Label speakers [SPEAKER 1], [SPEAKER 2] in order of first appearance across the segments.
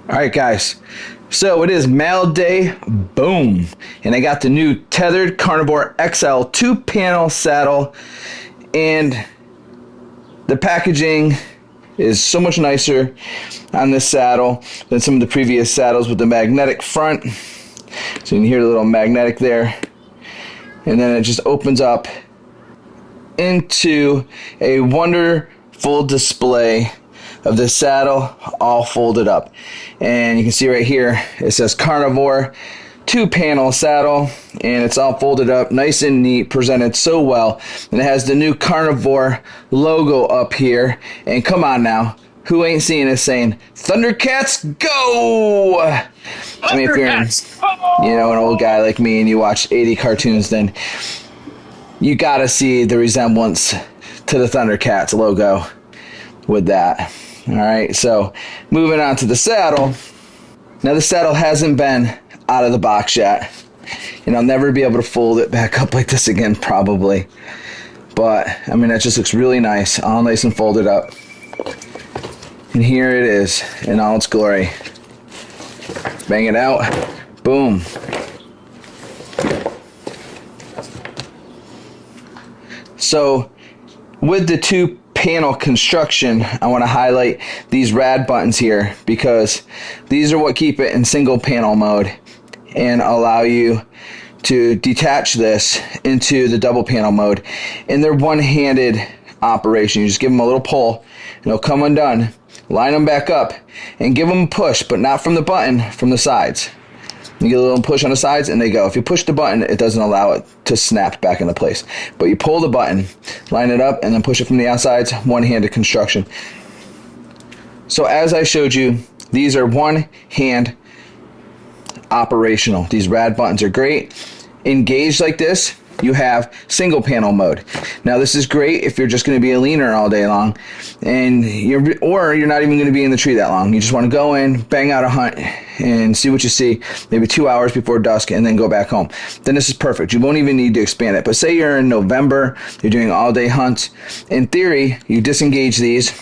[SPEAKER 1] All right, guys. So it is mail day, boom. And I got the new Tethrd Carnivore XL 2-panel saddle. And the packaging is so much nicer on this saddle than some of the previous saddles with the magnetic front. So you can hear the little magnetic there. And then it just opens up into a wonderful display of the saddle all folded up. And you can see right here it says Carnivore 2-panel saddle, and it's all folded up nice and neat, presented so well. And it has the new Carnivore logo up here. And come on now, who ain't seeing this saying Thundercats go? I mean, if you're an old guy like me and you watch 80 cartoons, then you gotta see the resemblance to the Thundercats logo with that. All right, so moving on to the saddle. Now the saddle hasn't been out of the box yet, and I'll never be able to fold it back up like this again probably. But I mean, that just looks really nice, all nice and folded up. And here it is in all its glory. Bang it out, boom. So with the 2-panel construction, I want to highlight these rad buttons here, because these are what keep it in single panel mode and allow you to detach this into the double panel mode. And they're one-handed operation. You just give them a little pull and it'll come undone. Line them back up and give them a push, but not from the button, from the sides. You get a little push on the sides and they go. If you push the button, it doesn't allow it to snap back into place. But you pull the button, line it up, and then push it from the outsides, one-handed construction. So as I showed you, these are one-hand operational. These rad buttons are great. Engaged like this, you have single panel mode. Now this is great if you're just going to be a leaner all day long, and you're not even going to be in the tree that long. You just want to go in, bang out a hunt, and see what you see, maybe 2 hours before dusk, and then go back home. Then this is perfect. You won't even need to expand it. But say you're in November, you're doing all day hunts. In theory, you disengage these,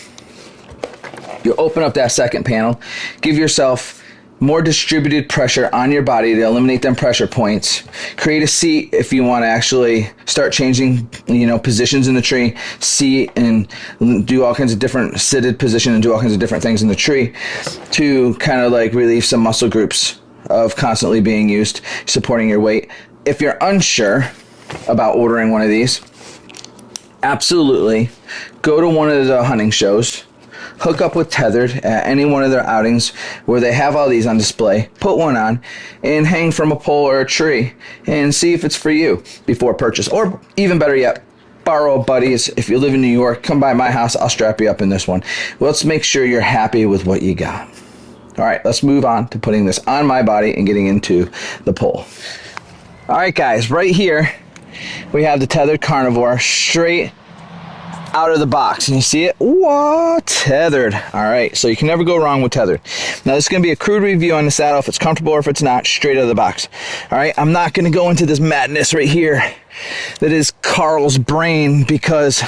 [SPEAKER 1] you open up that second panel, give yourself more distributed pressure on your body to eliminate them pressure points. Create a seat if you want to actually start changing, positions in the tree, seat and do all kinds of different seated position and do all kinds of different things in the tree to kind of like relieve some muscle groups of constantly being used, supporting your weight. If you're unsure about ordering one of these, absolutely go to one of the hunting shows. Hook up with Tethrd at any one of their outings where they have all these on display. Put one on and hang from a pole or a tree and see if it's for you before purchase. Or even better yet, borrow buddies. If you live in New York, come by my house. I'll strap you up in this one. Let's make sure you're happy with what you got. All right, let's move on to putting this on my body and getting into the pole. All right, guys, right here we have the Tethrd Carnivore straight out of the box, and you see it? What? Tethrd. All right, so you can never go wrong with Tethrd. Now this is going to be a crude review on the saddle, if it's comfortable or if it's not, straight out of the box. All right, I'm not going to go into this madness right here that is Carl's brain, because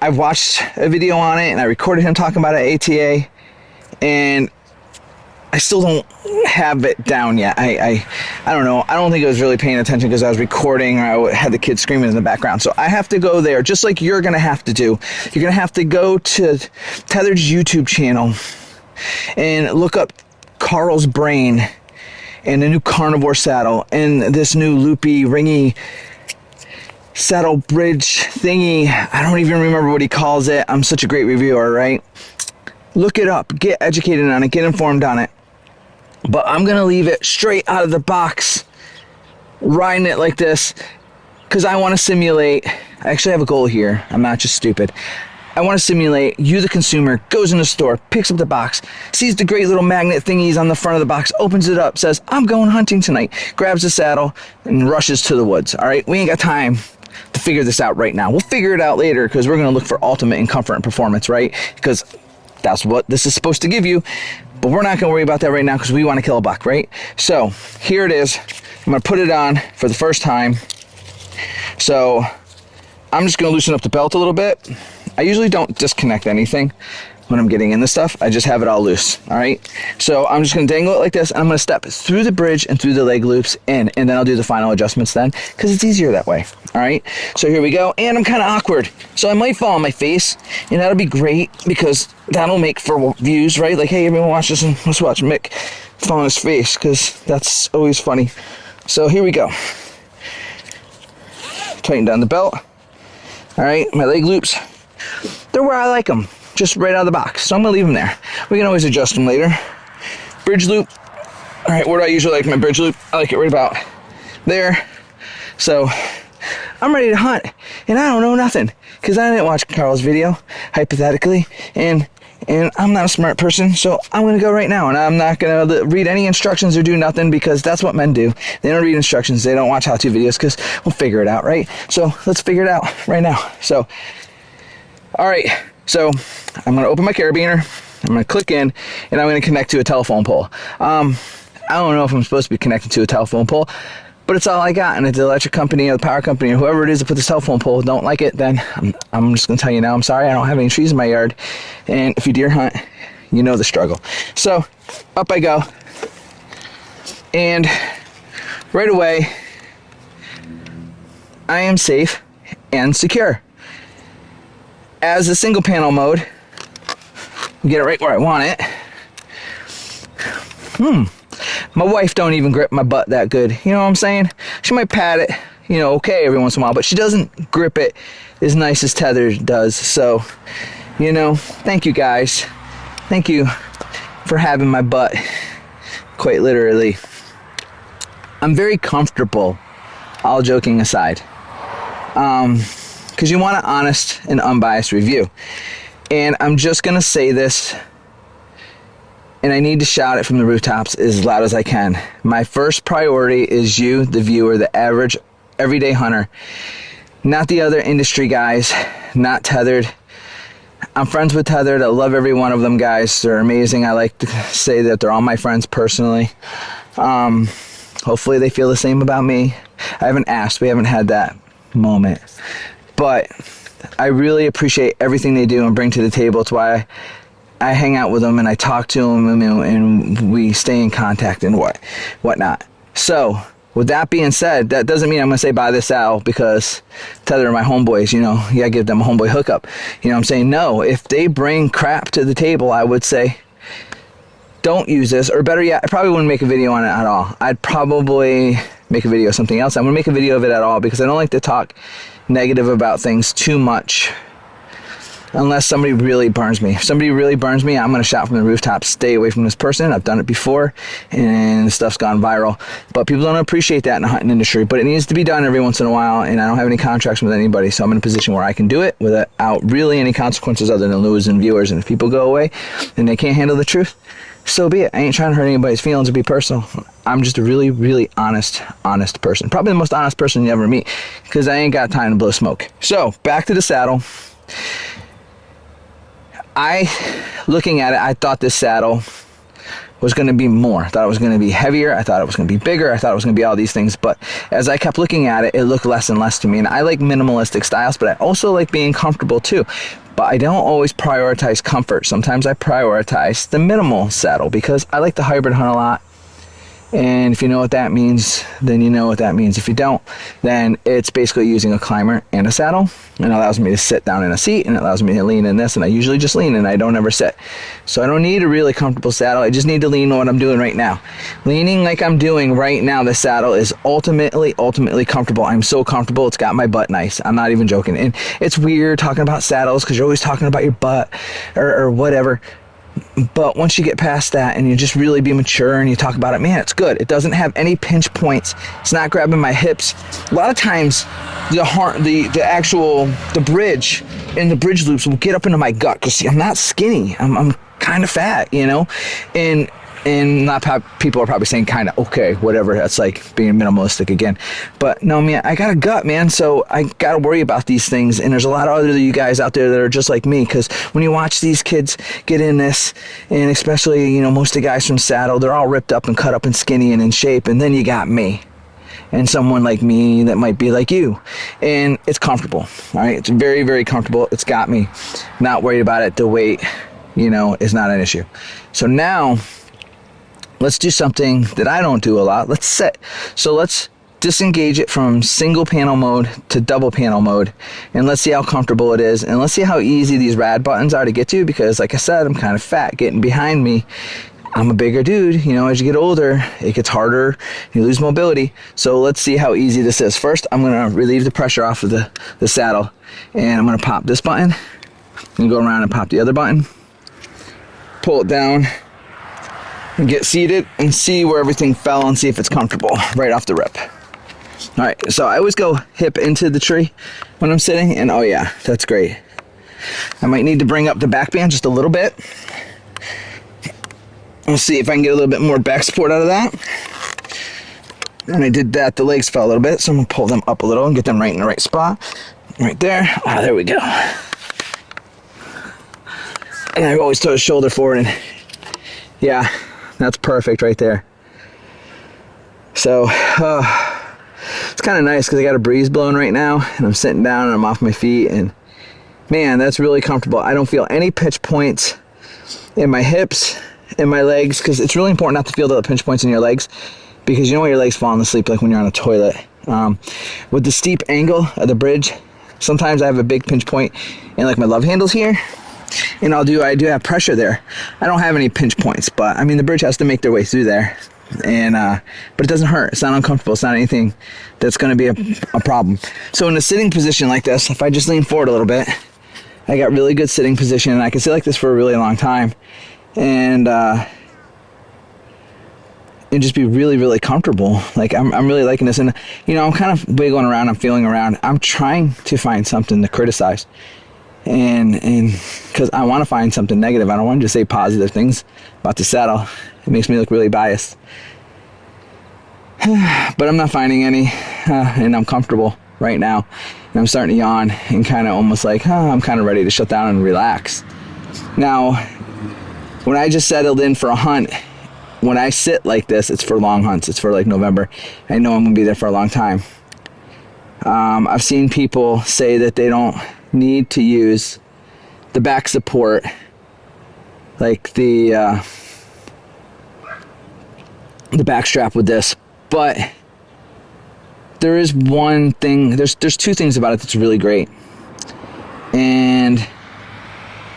[SPEAKER 1] I've watched a video on it and I recorded him talking about it at ATA, and I still don't have it down yet. I don't know. I don't think I was really paying attention because I was recording, or I had the kids screaming in the background. So I have to go there, just like you're going to have to do. You're going to have to go to Tethrd's YouTube channel and look up Carl's brain and the new Carnivore saddle and this new loopy, ringy saddle bridge thingy. I don't even remember what he calls it. I'm such a great reviewer, right? Look it up. Get educated on it. Get informed on it. But I'm going to leave it straight out of the box, riding it like this, because I want to simulate. I actually have a goal here. I'm not just stupid. I want to simulate you, the consumer, goes in the store, picks up the box, sees the great little magnet thingies on the front of the box, opens it up, says, I'm going hunting tonight, grabs the saddle, and rushes to the woods. All right? We ain't got time to figure this out right now. We'll figure it out later, because we're going to look for ultimate in comfort and performance, right? Because that's what this is supposed to give you. But we're not going to worry about that right now because we want to kill a buck, right? So here it is. I'm going to put it on for the first time. So I'm just going to loosen up the belt a little bit. I usually don't disconnect anything, when I'm getting in this stuff. I just have it all loose. All right. So I'm just going to dangle it like this. And I'm going to step through the bridge and through the leg loops in, and then I'll do the final adjustments then, because it's easier that way. All right. So here we go. And I'm kind of awkward, so I might fall on my face, and that'll be great because that'll make for views, right? Like, hey, everyone watch this, and let's watch Mick fall on his face, because that's always funny. So here we go. Tighten down the belt. All right. My leg loops, they're where I like them. Just right out of the box. So I'm going to leave them there. We can always adjust them later. Bridge loop. All right, where do I usually like my bridge loop? I like it right about there. So I'm ready to hunt. And I don't know nothing, because I didn't watch Carl's video, hypothetically. And I'm not a smart person, so I'm going to go right now. And I'm not going to read any instructions or do nothing, because that's what men do. They don't read instructions. They don't watch how-to videos, because we'll figure it out, right? So let's figure it out right now. So, all right. So I'm going to open my carabiner, I'm going to click in, and I'm going to connect to a telephone pole. I don't know if I'm supposed to be connected to a telephone pole, but it's all I got. And if the electric company or the power company or whoever it is that put this telephone pole don't like it, then I'm just going to tell you now, I'm sorry, I don't have any trees in my yard. And if you deer hunt, you know the struggle. So up I go. And right away, I am safe and secure. As a single panel mode, get it right where I want it. My wife don't even grip my butt that good. You know what I'm saying? She might pat it, you know, okay every once in a while, but she doesn't grip it as nice as Tethrd does. So, you know, thank you guys. Thank you for having my butt, quite literally. I'm very comfortable, all joking aside. Because you want an honest and unbiased review. And I'm just going to say this, and I need to shout it from the rooftops as loud as I can. My first priority is you, the viewer, the average everyday hunter. Not the other industry guys, not Tethrd. I'm friends with Tethrd. I love every one of them, guys. They're amazing. I like to say that they're all my friends personally. Hopefully they feel the same about me. I haven't asked. We haven't had that moment. But I really appreciate everything they do and bring to the table. It's why I hang out with them and I talk to them, and we stay in contact and whatnot. So with that being said, that doesn't mean I'm going to say buy this saddle because Tethrd are my homeboys. You know, you got to give them a homeboy hookup. You know what I'm saying? No, if they bring crap to the table, I would say don't use this. Or better yet, I probably wouldn't make a video on it at all. I'd probably make a video of something else. I wouldn't make a video of it at all because I don't like to talk negative about things too much unless somebody really burns me. If somebody really burns me, I'm going to shout from the rooftop, stay away from this person. I've done it before and the stuff's gone viral, but people don't appreciate that in the hunting industry. But it needs to be done every once in a while, and I don't have any contracts with anybody, so I'm in a position where I can do it without really any consequences other than losing viewers. And if people go away and they can't handle the truth, so be it. I ain't trying to hurt anybody's feelings or be personal. I'm just a really, really honest person. Probably the most honest person you ever meet, because I ain't got time to blow smoke. So, back to the saddle. Looking at it, I thought this saddle was going to be more. I thought it was going to be heavier. I thought it was going to be bigger. I thought it was going to be all these things. But as I kept looking at it, it looked less and less to me. And I like minimalistic styles, but I also like being comfortable too. But I don't always prioritize comfort. Sometimes I prioritize the minimal saddle because I like the hybrid hunt a lot. And if you know what that means, then you know what that means. If you don't, then it's basically using a climber and a saddle. And it allows me to sit down in a seat, and it allows me to lean in this, and I usually just lean and I don't ever sit. So I don't need a really comfortable saddle. I just need to lean on what I'm doing right now. Leaning like I'm doing right now, the saddle is ultimately comfortable. I'm so comfortable, it's got my butt nice. I'm not even joking. And it's weird talking about saddles because you're always talking about your butt or whatever. But once you get past that and you just really be mature and you talk about it, man, it's good. It doesn't have any pinch points. It's not grabbing my hips. A lot of times the bridge and the bridge loops will get up into my gut because I'm not skinny. I'm kind of fat, you know, and people are probably saying kind of, okay, whatever. That's like being minimalistic again. But no, man, I got a gut, man. So I got to worry about these things. And there's a lot of other you guys out there that are just like me. Because when you watch these kids get in this, and especially, you know, most of the guys from Saddle, they're all ripped up and cut up and skinny and in shape. And then you got me and someone like me that might be like you. And it's comfortable. All right. It's very, very comfortable. It's got me. Not worried about it. The weight. you know, is not an issue. So now let's do something that I don't do a lot. Let's set. So let's disengage it from single panel mode to double panel mode, and let's see how comfortable it is, and let's see how easy these rad buttons are to get to, because like I said, I'm kind of fat. Getting behind me, I'm a bigger dude, you know, as you get older, it gets harder, you lose mobility. So let's see how easy this is. First, I'm gonna relieve the pressure off of the saddle, and I'm gonna pop this button, and go around and pop the other button, pull it down, and get seated, and see where everything fell, and see if it's comfortable right off the rip. All right, so I always go hip into the tree when I'm sitting, and oh yeah, that's great. I might need to bring up the back band just a little bit. We'll see if I can get a little bit more back support out of that. When I did that, the legs fell a little bit, so I'm gonna pull them up a little and get them right in the right spot. Right there. Ah, there we go. And I always throw the shoulder forward, and yeah, that's perfect right there. So, it's kind of nice because I got a breeze blowing right now, and I'm sitting down and I'm off my feet, and man, that's really comfortable. I don't feel any pinch points in my hips, in my legs, because it's really important not to feel the pinch points in your legs, because you know when your legs falling asleep, like when you're on a toilet. With the steep angle of the bridge, sometimes I have a big pinch point in like my love handles here, and I do have pressure there. I don't have any pinch points, but I mean the bridge has to make their way through there. And but it doesn't hurt, it's not uncomfortable, it's not anything that's going to be a problem. So in a sitting position like this, if I just lean forward a little bit, I got really good sitting position, and I can sit like this for a really long time, and just be really, really comfortable. Like I'm really liking this, and you know, I'm kind of wiggling around, I'm feeling around, I'm trying to find something to criticize, and because I want to find something negative. I don't want to just say positive things about the saddle. It makes me look really biased. But I'm not finding any, and I'm comfortable right now. And I'm starting to yawn and kind of almost like, I'm kind of ready to shut down and relax. Now, when I just settled in for a hunt, when I sit like this, it's for long hunts. It's for like November. I know I'm going to be there for a long time. I've seen people say that they don't need to use the back support, like the back strap with this, but there is one thing, there's two things about it that's really great. And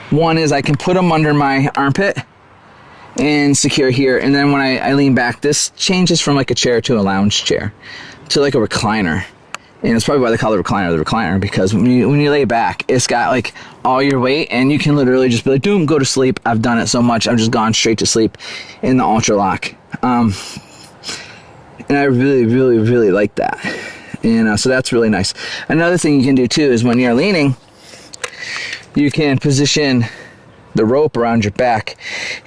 [SPEAKER 1] one is I can put them under my armpit and secure here, and then when I lean back, this changes from like a chair to a lounge chair to like a recliner. And it's probably why they call it recliner, because when you lay back, it's got like all your weight, and you can literally just be like, boom, go to sleep. I've done it so much, I've just gone straight to sleep in the UltraLock. And I really, really, really like that. And so that's really nice. Another thing you can do too is when you're leaning, you can position the rope around your back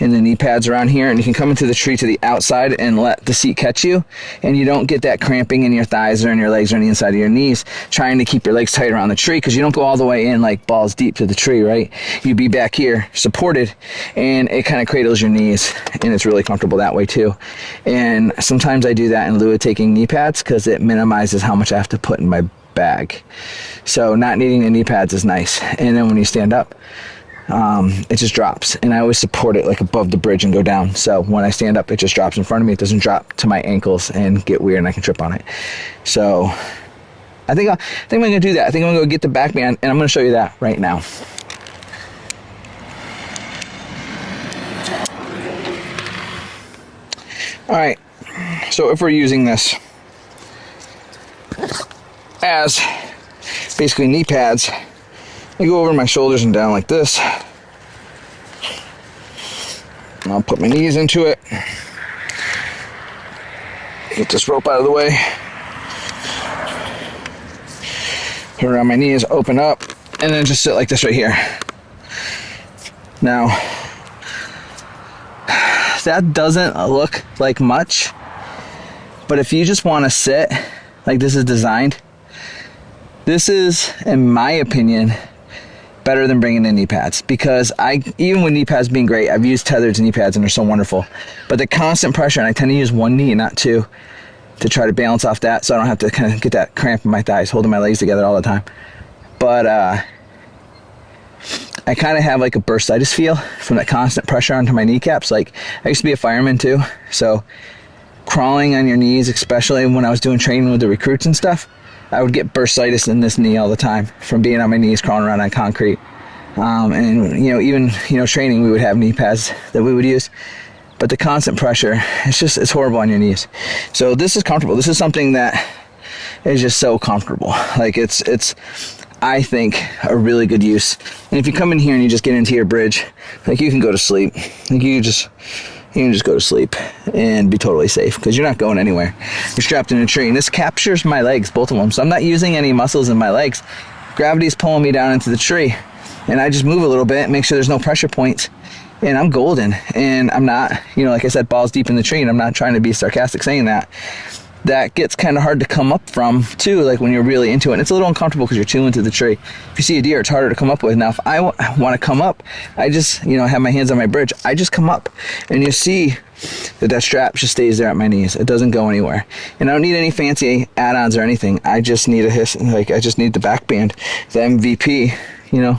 [SPEAKER 1] and the knee pads around here, and you can come into the tree to the outside and let the seat catch you, and you don't get that cramping in your thighs or in your legs or on the inside of your knees trying to keep your legs tight around the tree, because you don't go all the way in like balls deep to the tree, right? You be back here supported, and it kind of cradles your knees, and it's really comfortable that way too. And sometimes I do that in lieu of taking knee pads, because it minimizes how much I have to put in my bag. So not needing the knee pads is nice. And then when you stand up, it just drops, and I always support it like above the bridge and go down, so when I stand up it just drops in front of me. It doesn't drop to my ankles and get weird and I can trip on it. So I think I'm gonna do that. I think I'm gonna go get the back band, and I'm gonna show you that right now. Alright, so if we're using this as basically knee pads, I go over my shoulders and down like this. And I'll put my knees into it. Get this rope out of the way. Put it around my knees, open up, and then just sit like this right here. Now, that doesn't look like much, but if you just want to sit like this is designed, this is, in my opinion, better than bringing in knee pads, because even with knee pads being great, I've used Tethrd's knee pads and they're so wonderful, but the constant pressure, and I tend to use one knee, not two, to try to balance off that, so I don't have to kind of get that cramp in my thighs, holding my legs together all the time. But I kind of have like a bursitis feel from that constant pressure onto my kneecaps. Like, I used to be a fireman too, so crawling on your knees, especially when I was doing training with the recruits and stuff, I would get bursitis in this knee all the time from being on my knees crawling around on concrete. And even training, we would have knee pads that we would use, but the constant pressure, it's horrible on your knees. So this is comfortable. This is something that is just so comfortable. Like, it's I think a really good use. And if you come in here and you just get into your bridge, like, you can go to sleep. Like, you can just go to sleep and be totally safe, because you're not going anywhere. You're strapped in a tree, and this captures my legs, both of them. So I'm not using any muscles in my legs. Gravity's pulling me down into the tree, and I just move a little bit, make sure there's no pressure points, and I'm golden. And I'm not, like I said, balls deep in the tree, and I'm not trying to be sarcastic saying that. That gets kind of hard to come up from too, like when you're really into it. And it's a little uncomfortable because you're too into the tree. If you see a deer, it's harder to come up with. Now, if I want to come up, I just, have my hands on my bridge. I just come up, and you see that strap just stays there at my knees. It doesn't go anywhere. And I don't need any fancy add-ons or anything. I just need I just need the back band. The MVP,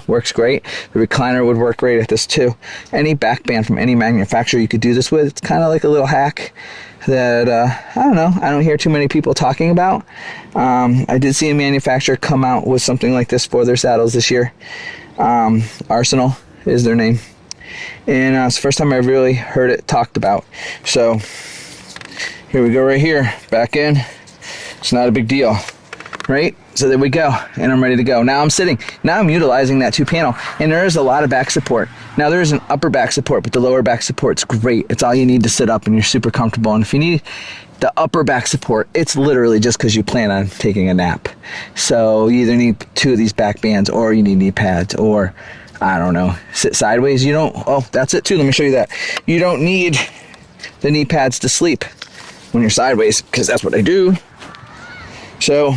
[SPEAKER 1] works great. The recliner would work great at this too. Any back band from any manufacturer you could do this with. It's kind of like a little hack that I don't know, I don't hear too many people talking about. I did see a manufacturer come out with something like this for their saddles this year. Arsenal is their name, and it's the first time I've really heard it talked about. So here we go, right here, back in. It's not a big deal, right? So there we go, and I'm ready to go. Now I'm sitting. Now I'm utilizing that 2-panel, and there is a lot of back support. Now there is an upper back support, but the lower back support's great. It's all you need to sit up, and you're super comfortable. And if you need the upper back support, it's literally just because you plan on taking a nap. So you either need 2 of these back bands, or you need knee pads, or I don't know, sit sideways. That's it too. Let me show you that. You don't need the knee pads to sleep when you're sideways, because that's what I do. So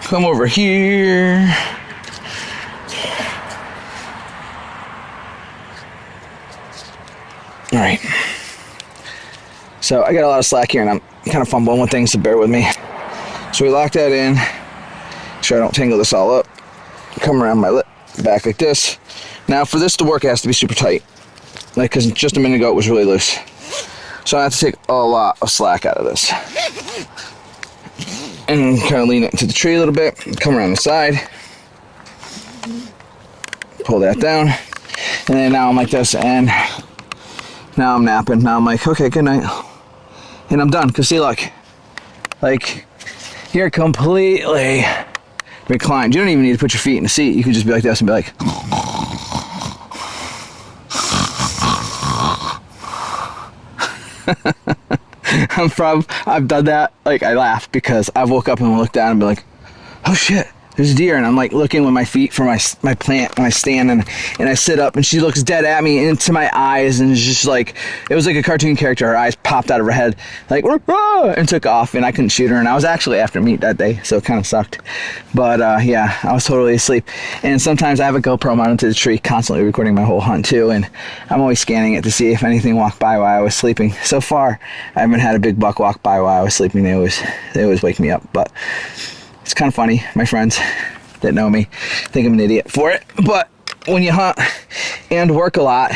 [SPEAKER 1] come over here. All right. So I got a lot of slack here, and I'm kind of fumbling with things, so bear with me. So we lock that in. Make sure I don't tangle this all up. Come around my back like this. Now for this to work, it has to be super tight. Like, because just a minute ago it was really loose. So I have to take a lot of slack out of this. And kind of lean it into the tree a little bit. Come around the side. Pull that down. And then now I'm like this, and now I'm napping. Now I'm like, okay, good night. And I'm done. Because see, look. Like, you're completely reclined. You don't even need to put your feet in the seat. You can just be like this and be like. I've done that. Like, I laugh because I woke up and looked down and be like, oh shit, there's a deer. And I'm like looking with my feet for my plant when I stand, and I sit up, and she looks dead at me into my eyes, and it's just like, it was like a cartoon character. Her eyes popped out of her head like, "Rah!" and took off, and I couldn't shoot her. And I was actually after meat that day, so it kind of sucked. But yeah, I was totally asleep. And sometimes I have a GoPro mounted to the tree, constantly recording my whole hunt too, and I'm always scanning it to see if anything walked by while I was sleeping. So far, I haven't had a big buck walk by while I was sleeping. They always wake me up. But it's kind of funny. My friends that know me think I'm an idiot for it. But when you hunt and work a lot,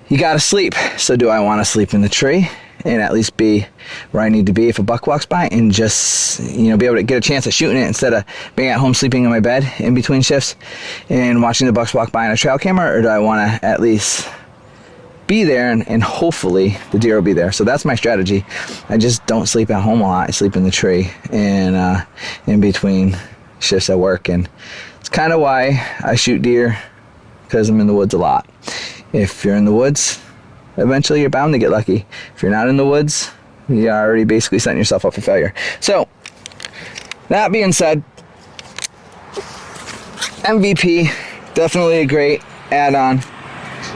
[SPEAKER 1] you gotta sleep. So do I want to sleep in the tree and at least be where I need to be if a buck walks by, and just, be able to get a chance at shooting it instead of being at home sleeping in my bed in between shifts and watching the bucks walk by on a trail camera? Or do I want to at least be there, and hopefully the deer will be there? So that's my strategy. I just don't sleep at home a lot. I sleep in the tree and in between shifts at work, and it's kind of why I shoot deer, because I'm in the woods a lot. If you're in the woods, eventually you're bound to get lucky. If you're not in the woods, you're already basically setting yourself up for failure. So that being said, MVP, definitely a great add-on.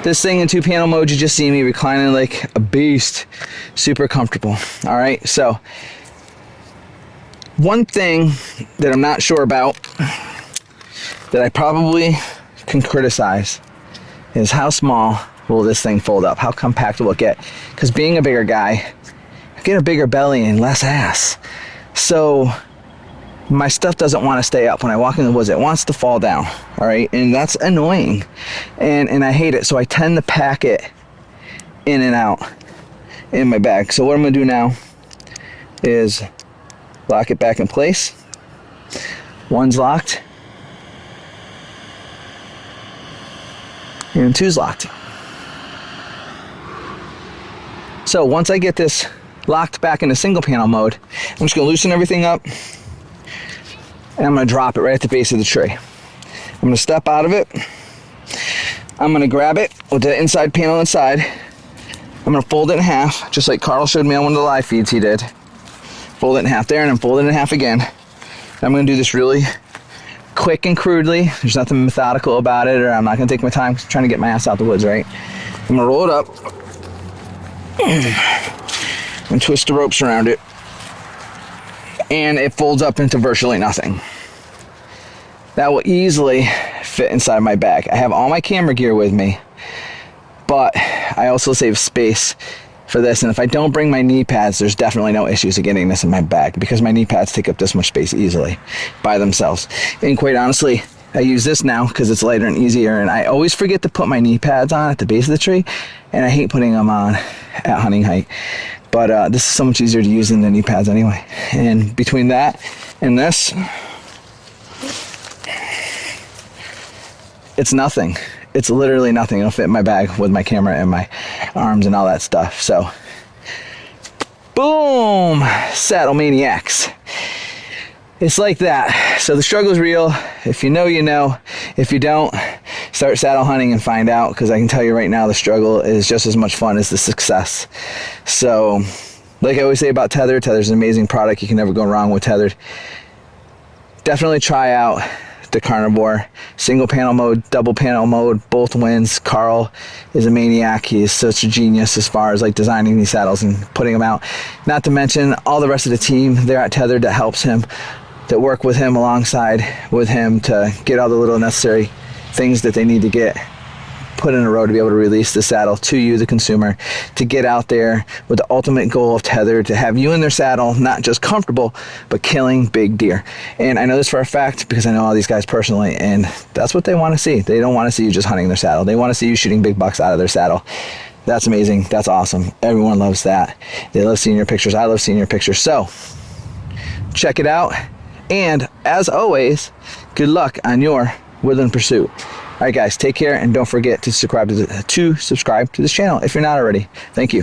[SPEAKER 1] This thing in 2-panel mode, you just see me reclining like a beast. Super comfortable. All right, so one thing that I'm not sure about, that I probably can criticize, is how small will this thing fold up? How compact will it get? Because being a bigger guy, I get a bigger belly and less ass. So my stuff doesn't want to stay up when I walk in the woods. It wants to fall down, all right? And that's annoying, and I hate it. So I tend to pack it in and out in my bag. So what I'm gonna do now is lock it back in place. One's locked, and two's locked. So once I get this locked back into single panel mode, I'm just gonna loosen everything up, and I'm gonna drop it right at the base of the tree. I'm gonna step out of it. I'm gonna grab it with the inside panel inside. I'm gonna fold it in half, just like Carl showed me on one of the live feeds he did. Fold it in half there, and then fold it in half again. I'm gonna do this really quick and crudely. There's nothing methodical about it, or I'm not gonna take my time trying to get my ass out the woods, right? I'm gonna roll it up and twist the ropes around it, and it folds up into virtually nothing. That will easily fit inside my bag. I have all my camera gear with me, but I also save space for this, and if I don't bring my knee pads, there's definitely no issues of getting this in my bag, because my knee pads take up this much space easily by themselves. And quite honestly, I use this now because it's lighter and easier, and I always forget to put my knee pads on at the base of the tree, and I hate putting them on at hunting height. But this is so much easier to use than the knee pads anyway. And between that and this, it's nothing. It's literally nothing. It'll fit in my bag with my camera and my arms and all that stuff. So, boom, saddle maniacs. It's like that. So the struggle's real. If you know, you know. If you don't, start saddle hunting and find out, because I can tell you right now, the struggle is just as much fun as the success. So, like I always say about Tethrd, Tethrd's an amazing product. You can never go wrong with Tethrd. Definitely try out the Carnivore. Single panel mode, double panel mode, both wins. Carl is a maniac. He is such a genius as far as like designing these saddles and putting them out. Not to mention all the rest of the team there at Tethrd that helps him, that work with him alongside with him to get all the little necessary things that they need to get put in a row to be able to release the saddle to you, the consumer, to get out there with the ultimate goal of Tethrd, to have you in their saddle, not just comfortable, but killing big deer. And I know this for a fact because I know all these guys personally, and that's what they want to see. They don't want to see you just hunting their saddle. They want to see you shooting big bucks out of their saddle. That's amazing. That's awesome. Everyone loves that. They love seeing your pictures. I love seeing your pictures. So check it out. And as always, good luck on your woodland pursuit. All right, guys, take care, and don't forget to subscribe to this channel if you're not already. Thank you.